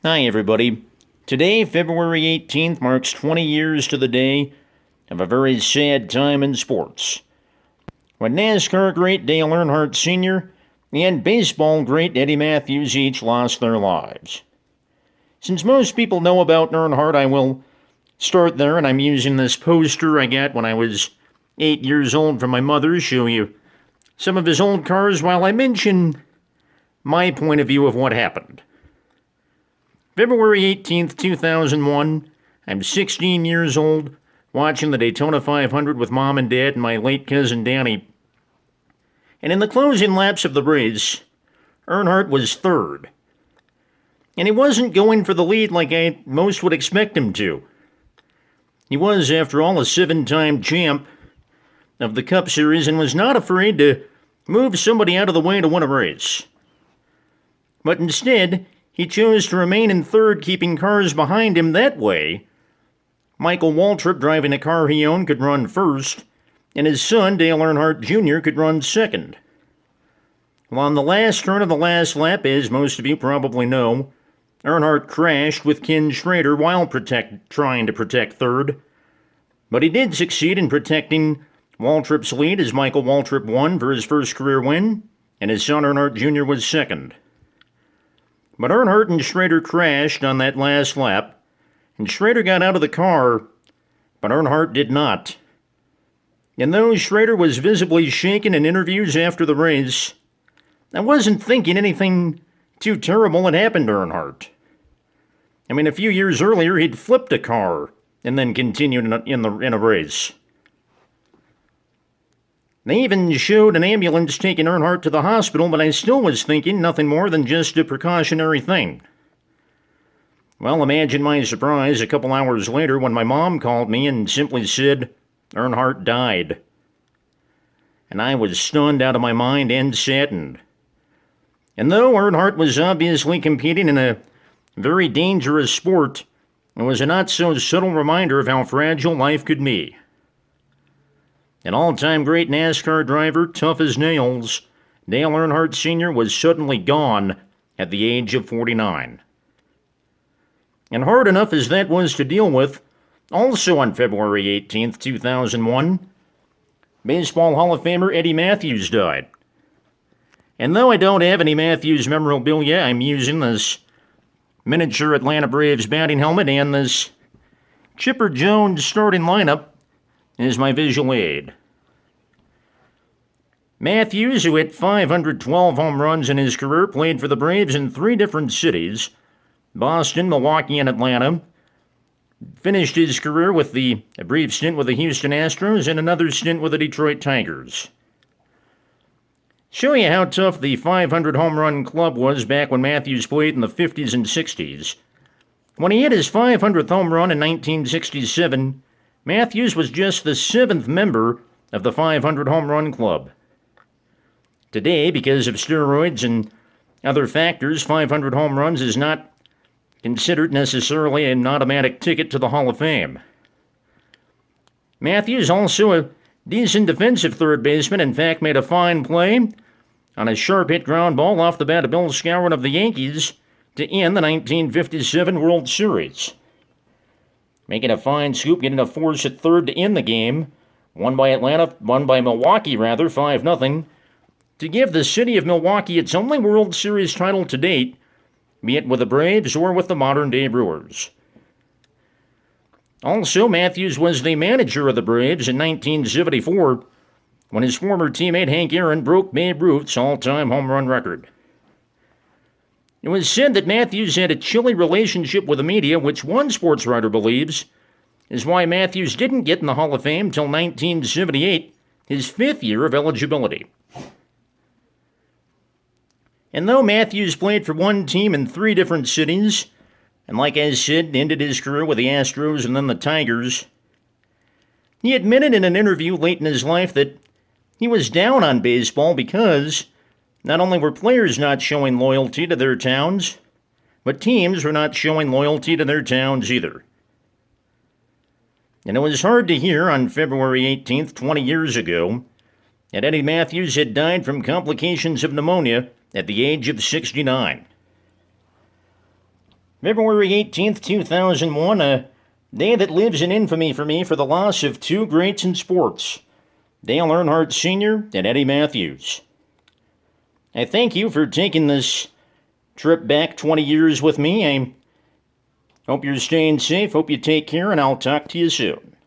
Hi, everybody. Today, February 18th, marks 20 years to the day of a very sad time in sports, when NASCAR great Dale Earnhardt Sr. and baseball great Eddie Mathews each lost their lives. Since most people know about Earnhardt, I will start there, and I'm using this poster I got when I was 8 years old from my mother to show you some of his old cars while I mention my point of view of what happened. February 18th, 2001, I'm 16 years old, watching the Daytona 500 with Mom and Dad and my late cousin Danny. And in the closing laps of the race, Earnhardt was third. And he wasn't going for the lead like most would expect him to. He was, after all, a 7-time champ of the Cup Series and was not afraid to move somebody out of the way to win a race. But instead, he chose to remain in third, keeping cars behind him. That way, Michael Waltrip, driving a car he owned, could run first, and his son, Dale Earnhardt Jr., could run second. Well, on the last turn of the last lap, as most of you probably know, Earnhardt crashed with Ken Schrader while trying to protect third. But he did succeed in protecting Waltrip's lead as Michael Waltrip won for his first career win, and his son Earnhardt Jr. was second. But Earnhardt and Schrader crashed on that last lap, and Schrader got out of the car, but Earnhardt did not. And though Schrader was visibly shaken in interviews after the race, I wasn't thinking anything too terrible had happened to Earnhardt. I mean, a few years earlier, he'd flipped a car and then continued in a race. They even showed an ambulance taking Earnhardt to the hospital, but I still was thinking nothing more than just a precautionary thing. Well, imagine my surprise a couple hours later when my mom called me and simply said, Earnhardt died. And I was stunned out of my mind and saddened. And though Earnhardt was obviously competing in a very dangerous sport, it was a not-so-subtle reminder of how fragile life could be. An all-time great NASCAR driver, tough as nails, Dale Earnhardt Sr. was suddenly gone at the age of 49. And hard enough as that was to deal with, also on February 18, 2001, Baseball Hall of Famer Eddie Mathews died. And though I don't have any Mathews memorabilia, I'm using this miniature Atlanta Braves batting helmet and this Chipper Jones starting lineup is my visual aid. Mathews, who hit 512 home runs in his career, played for the Braves in 3 different cities, Boston, Milwaukee, and Atlanta. Finished his career with a brief stint with the Houston Astros and another stint with the Detroit Tigers. Show you how tough the 500 home run club was back when Mathews played in the 50s and 60s. When he hit his 500th home run in 1967, Mathews was just the 7th member of the 500 home run club. Today, because of steroids and other factors, 500 home runs is not considered necessarily an automatic ticket to the Hall of Fame. Mathews, also a decent defensive third baseman, in fact made a fine play on a sharp-hit ground ball off the bat of Bill Skowron of the Yankees to end the 1957 World Series. Making a fine scoop, getting a force at third to end the game. Won by Milwaukee, 5-0, to give the city of Milwaukee its only World Series title to date, be it with the Braves or with the modern-day Brewers. Also, Mathews was the manager of the Braves in 1974, when his former teammate Hank Aaron broke Babe Ruth's all-time home run record. It was said that Mathews had a chilly relationship with the media, which one sports writer believes is why Mathews didn't get in the Hall of Fame until 1978, his 5th year of eligibility. And though Mathews played for one team in 3 different cities, and like I said, ended his career with the Astros and then the Tigers, he admitted in an interview late in his life that he was down on baseball because not only were players not showing loyalty to their towns, but teams were not showing loyalty to their towns either. And it was hard to hear on February 18th, 20 years ago, that Eddie Mathews had died from complications of pneumonia at the age of 69. February 18th, 2001, a day that lives in infamy for me for the loss of two greats in sports, Dale Earnhardt Sr. and Eddie Mathews. I thank you for taking this trip back 20 years with me. I hope you're staying safe, hope you take care, and I'll talk to you soon.